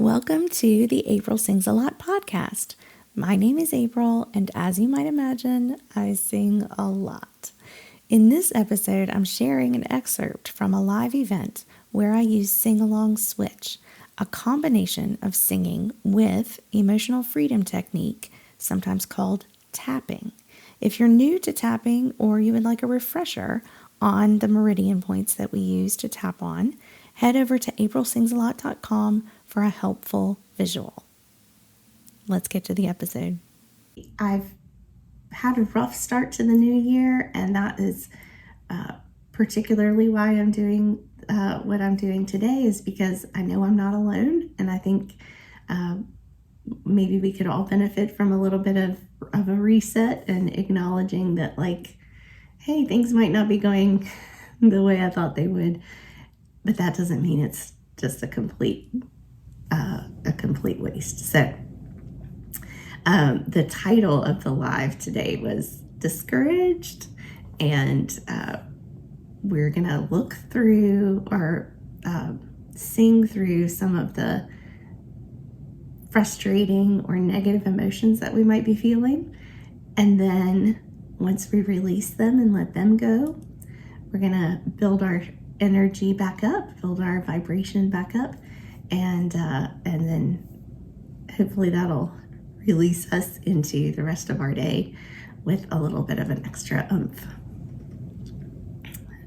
Welcome to the April Sings a Lot podcast. My name is April, and as you might imagine, I sing a lot. In this episode, I'm sharing an excerpt from a live event where I use Sing Along Switch, a combination of singing with emotional freedom technique, sometimes called tapping. If you're new to tapping or you would like a refresher on the meridian points that we use to tap on, head over to aprilsingsalot.com for a helpful visual. Let's get to the episode. I've had a rough start to the new year, and that is particularly why I'm doing what I'm doing today, is because I know I'm not alone, and I think maybe we could all benefit from a little bit of a reset and acknowledging that, like, hey, things might not be going the way I thought they would, but that doesn't mean it's just a complete waste. So the title of the live today was Discouraged, and we're gonna look through or sing through some of the frustrating or negative emotions that we might be feeling, and then once we release them and let them go, we're gonna build our energy back up, build our vibration back up, and then hopefully that'll release us into the rest of our day with a little bit of an extra oomph.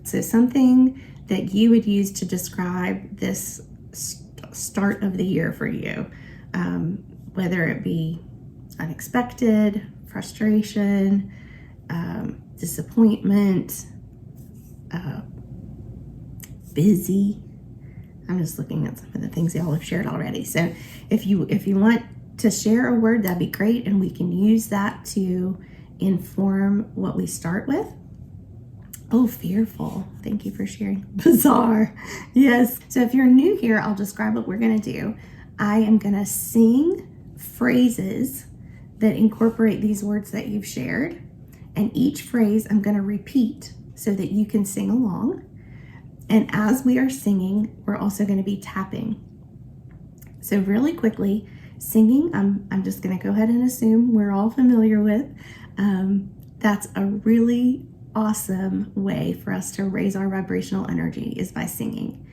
So something that you would use to describe this start of the year for you, whether it be unexpected, frustration, disappointment, busy. I'm just looking at some of the things y'all have shared already. So if you want to share a word, that'd be great, and we can use that to inform what we start with. Oh, fearful. Thank you for sharing. Bizarre. Yes. So if you're new here, I'll describe what we're going to do. I am going to sing phrases that incorporate these words that you've shared, and each phrase I'm going to repeat so that you can sing along. And as we are singing, we're also going to be tapping. So really quickly, singing, I'm just going to go ahead and assume we're all familiar with. That's a really awesome way for us to raise our vibrational energy, is by singing.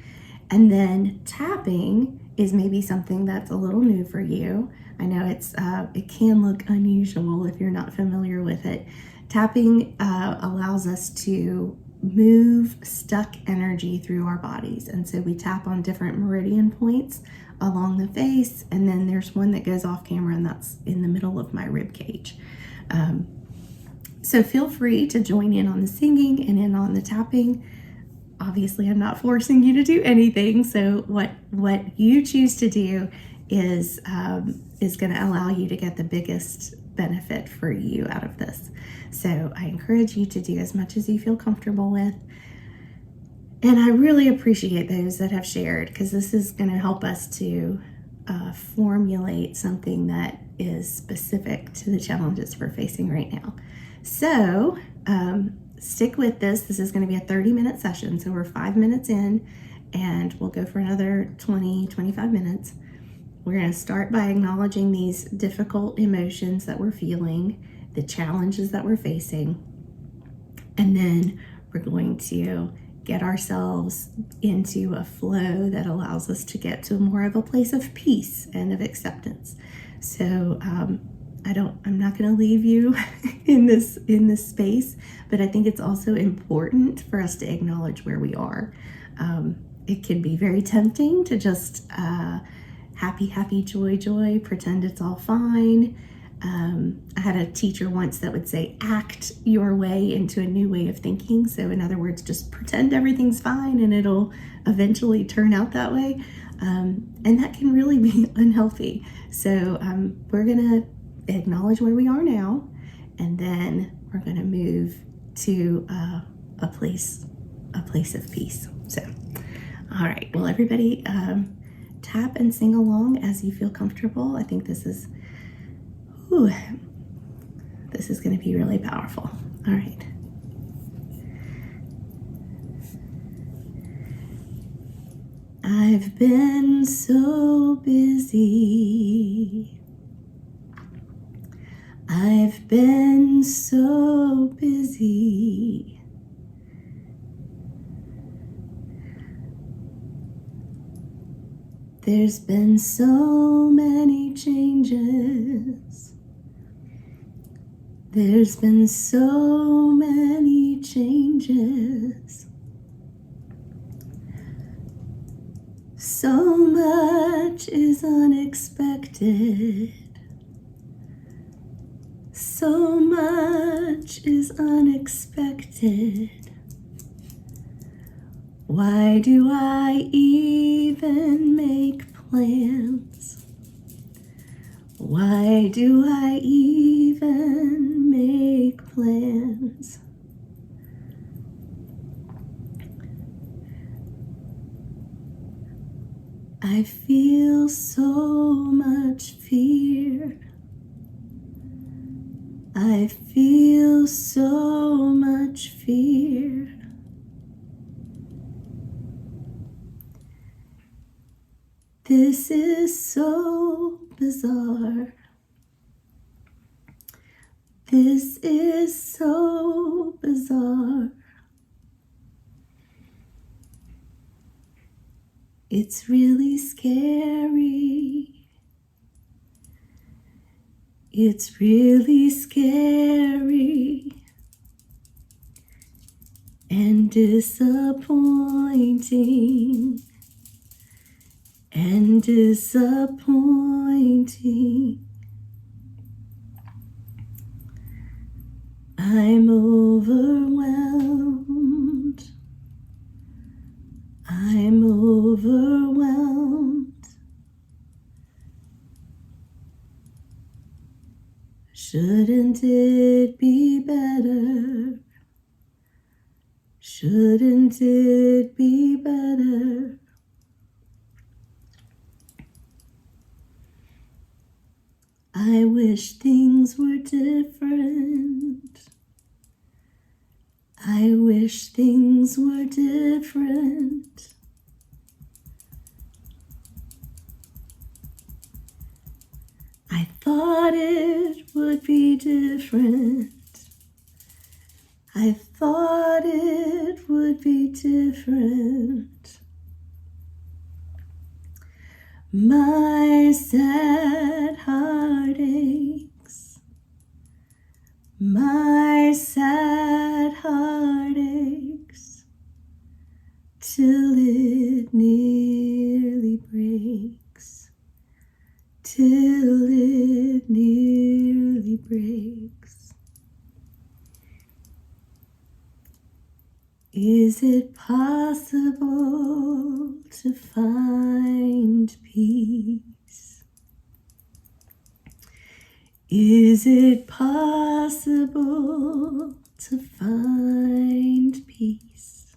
And then tapping is maybe something that's a little new for you. I know it can look unusual if you're not familiar with it. Tapping allows us to move stuck energy through our bodies. And so we tap on different meridian points along the face, and then there's one that goes off camera, and that's in the middle of my rib cage. So feel free to join in on the singing and in on the tapping. Obviously, I'm not forcing you to do anything. So what you choose to do is going to allow you to get the biggest benefit for you out of this. So I encourage you to do as much as you feel comfortable with. And I really appreciate those that have shared, because this is going to help us to formulate something that is specific to the challenges we're facing right now. So stick with this. This is going to be a 30-minute session. So we're 5 minutes in, and we'll go for another 25 minutes. We're going to start by acknowledging these difficult emotions that we're feeling, the challenges that we're facing, and then we're going to get ourselves into a flow that allows us to get to more of a place of peace and of acceptance. So I'm not going to leave you in this space, but I think it's also important for us to acknowledge where we are. It can be very tempting to just happy, joy, pretend it's all fine. I had a teacher once that would say, act your way into a new way of thinking. So in other words, just pretend everything's fine and it'll eventually turn out that way. And that can really be unhealthy. So we're going to acknowledge where we are now, and then we're going to move to a place of peace. So, all right. Well, everybody, tap and sing along as you feel comfortable. I think this is going to be really powerful. All right. I've been so busy. I've been so busy. There's been so many changes. There's been so many changes. So much is unexpected. So much is unexpected. Why do I even make plans? Why do I even make plans? I feel so much fear. I feel so much fear. This is so bizarre. This is so bizarre. It's really scary. It's really scary and disappointing. And disappointing. I'm overwhelmed. I'm overwhelmed. Shouldn't it be better? Shouldn't it be better? I wish things were different. I wish things were different. I thought it would be different. I thought it would be different. My sad heart aches. My sad heart aches till it nearly breaks. Till it nearly breaks. Is it possible to find peace? Is it possible to find peace?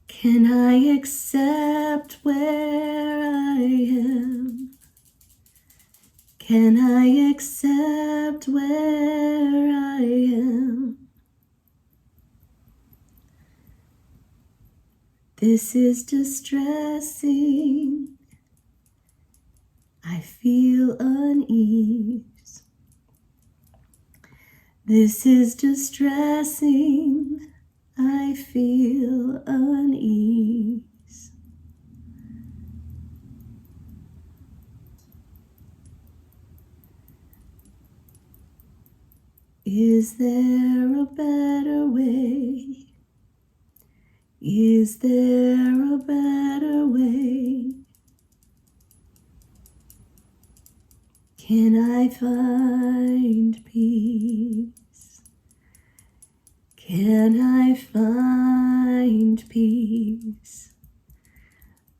Can I accept where I am? Can I accept where I am? This is distressing. I feel unease. This is distressing. I feel unease. Is there a better way? Is there a better way? Can I find peace? Can I find peace?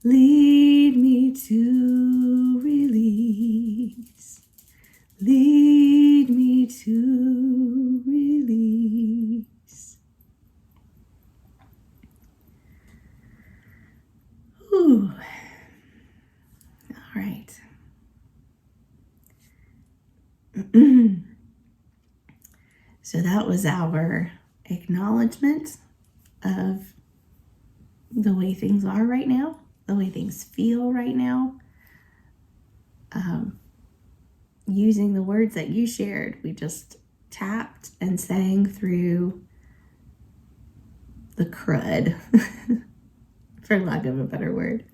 Lead me to release. Lead me to release. Ooh. All right. So that was our acknowledgement of the way things are right now, the way things feel right now. Using the words that you shared, we just tapped and sang through the crud, for lack of a better word.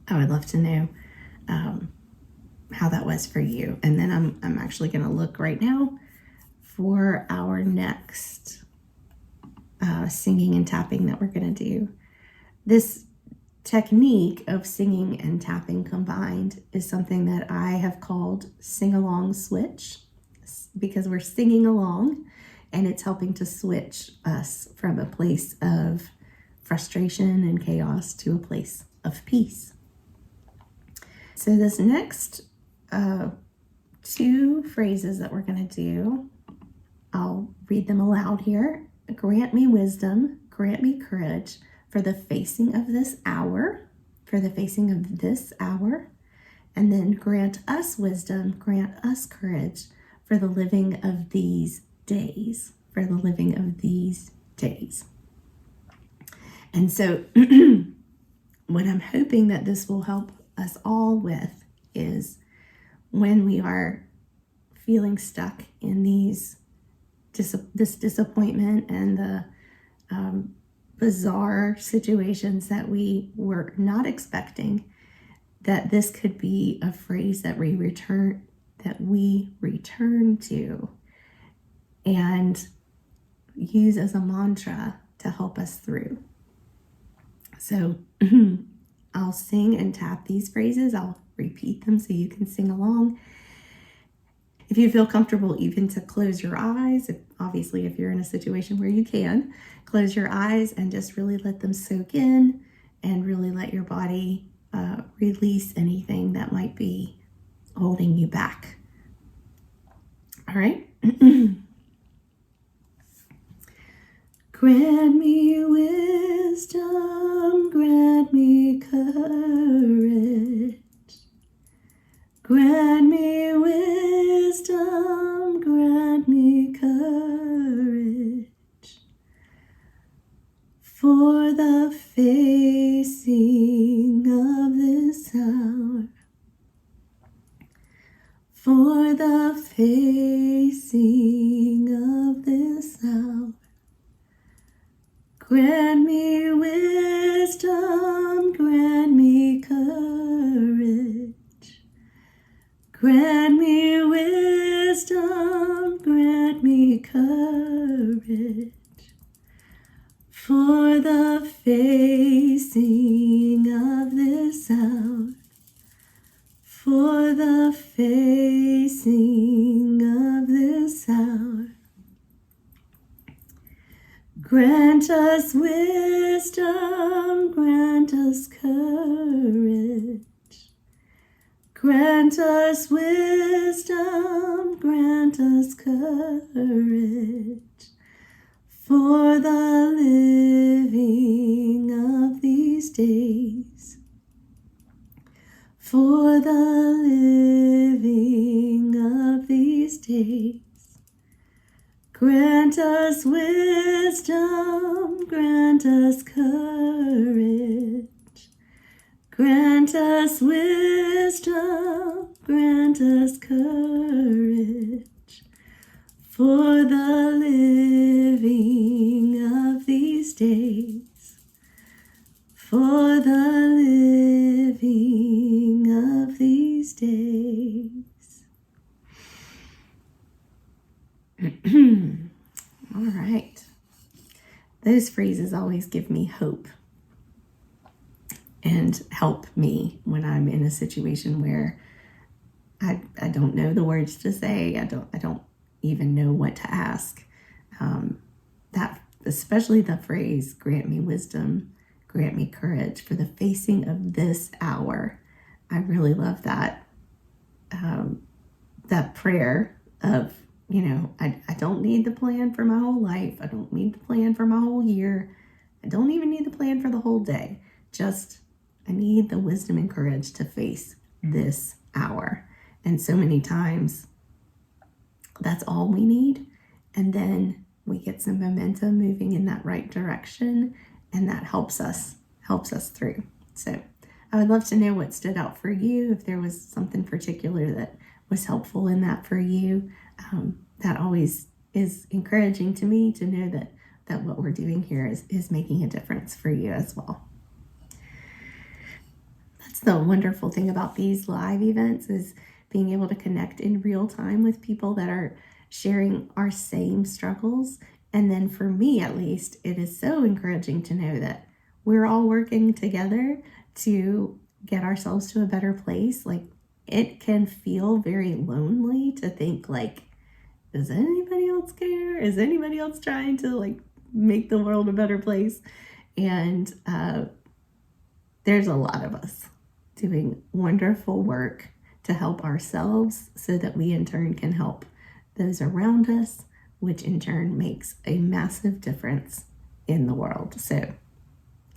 I would love to know how that was for you. And then I'm actually going to look right now for our next singing and tapping that we're going to do. This technique of singing and tapping combined is something that I have called sing-along switch, because we're singing along and it's helping to switch us from a place of frustration and chaos to a place of peace. So this next two phrases that we're going to do, I'll read them aloud here. Grant me wisdom, grant me courage for the facing of this hour, and then grant us wisdom, grant us courage for the living of these days, And so what I'm hoping that this will help us all with is when we are feeling stuck in this disappointment and the bizarre situations that we were not expecting, that this could be a phrase that we return to and use as a mantra to help us through. So I'll sing and tap these phrases. I'll repeat them so you can sing along. If you feel comfortable even to close your eyes, obviously if you're in a situation where you can, close your eyes and just really let them soak in and really let your body release anything that might be holding you back. All right. Grant me wisdom, grant me courage. Grant me wisdom, grant me courage for the facing of this hour. For the facing of this hour. Grant me wisdom, grant me courage. Grant me wisdom, grant me courage for the facing of this hour. For the facing of this hour. Grant us wisdom, grant us courage. Grant us wisdom, grant us courage for the living of these days. For the living of these days. Grant us wisdom, grant us courage. Grant us wisdom, grant us courage for the living of these days. For the living of these days. All right. Those phrases always give me hope and help me when I'm in a situation where I don't know the words to say. I don't even know what to ask. That especially the phrase, grant me wisdom, grant me courage for the facing of this hour. I really love that. That prayer of, I don't need the plan for my whole life. I don't need the plan for my whole year. I don't even need the plan for the whole day. Just, I need the wisdom and courage to face this hour. And so many times, that's all we need. And then we get some momentum moving in that right direction. And that helps us helps us through. So I would love to know what stood out for you, if there was something particular that was helpful in that for you. That always is encouraging to me to know that what we're doing here is making a difference for you as well. That's the wonderful thing about these live events, is being able to connect in real time with people that are sharing our same struggles. And then for me, at least, it is so encouraging to know that we're all working together to get ourselves to a better place. Like, it can feel very lonely to think, like, does anybody else care? Is anybody else trying to, like, make the world a better place? And there's a lot of us doing wonderful work to help ourselves so that we in turn can help those around us, which in turn makes a massive difference in the world. So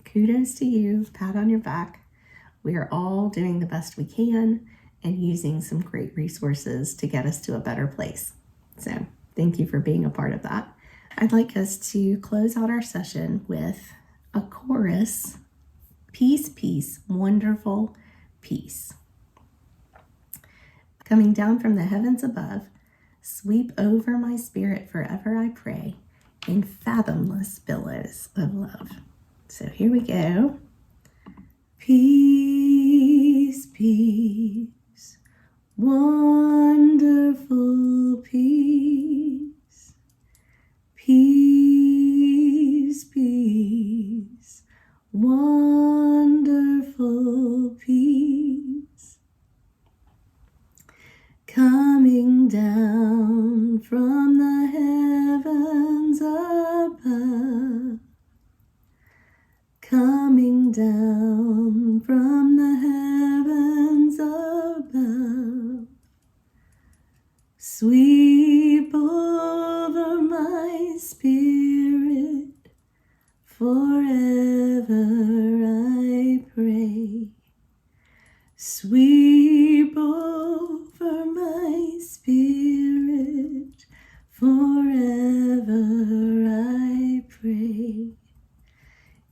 kudos to you, pat on your back. We are all doing the best we can and using some great resources to get us to a better place. So thank you for being a part of that. I'd like us to close out our session with a chorus. Peace, peace, wonderful peace. Coming down from the heavens above, sweep over my spirit forever, I pray, in fathomless billows of love. So here we go. Peace, peace, wonderful peace. Peace, peace, wonderful peace. Coming down from the heavens above. Coming down from the heavens above. Sweep over my spirit forever, I pray. Sweep over my spirit forever, I pray.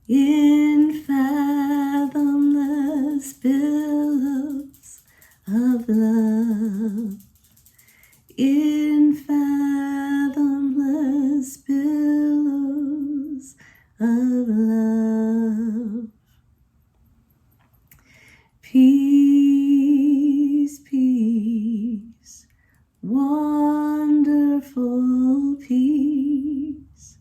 In fathomless billows of love. In fathomless billows of love. Peace, peace, wonderful peace.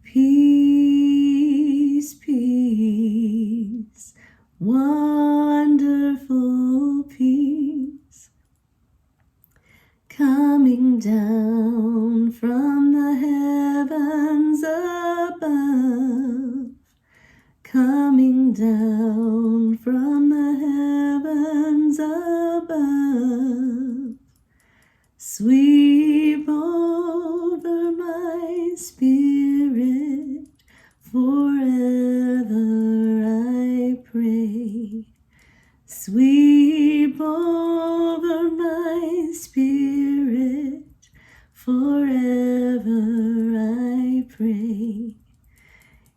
Peace, peace, wonderful peace. Coming down from the heavens above. Coming down from the heavens above. Sweep over my spirit forever, I pray. Sweep over my spirit forever, I pray.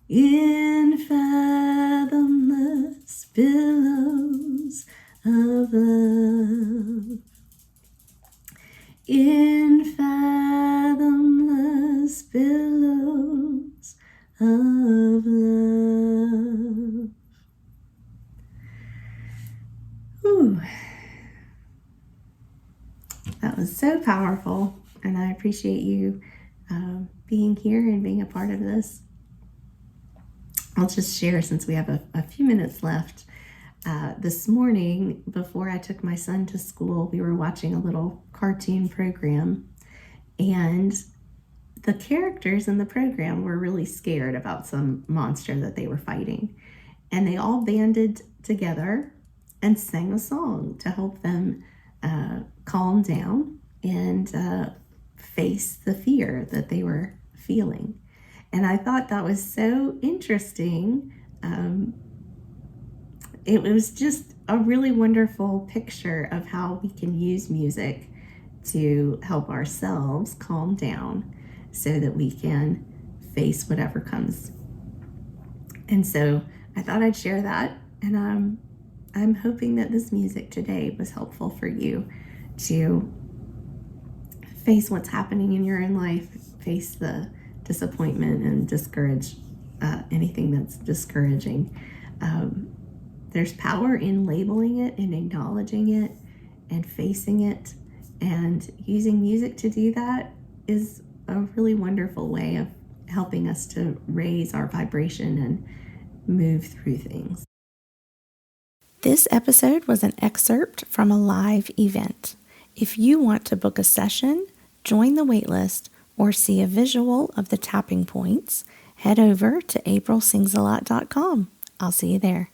In fathomless billows of love. In fathomless billows of love. Ooh. That was so powerful, and I appreciate you being here and being a part of this. I'll just share, since we have a few minutes left. This morning, before I took my son to school, we were watching a little cartoon program, and the characters in the program were really scared about some monster that they were fighting. And they all banded together and sang a song to help them calm down and face the fear that they were feeling. And I thought that was so interesting. It was just a really wonderful picture of how we can use music to help ourselves calm down so that we can face whatever comes. And so I thought I'd share that. And I'm hoping that this music today was helpful for you to face what's happening in your own life, face the disappointment and discourage anything that's discouraging. There's power in labeling it and acknowledging it and facing it, and using music to do that is a really wonderful way of helping us to raise our vibration and move through things. This episode was an excerpt from a live event. If you want to book a session, join the waitlist, or see a visual of the tapping points, head over to aprilsingsalot.com. I'll see you there.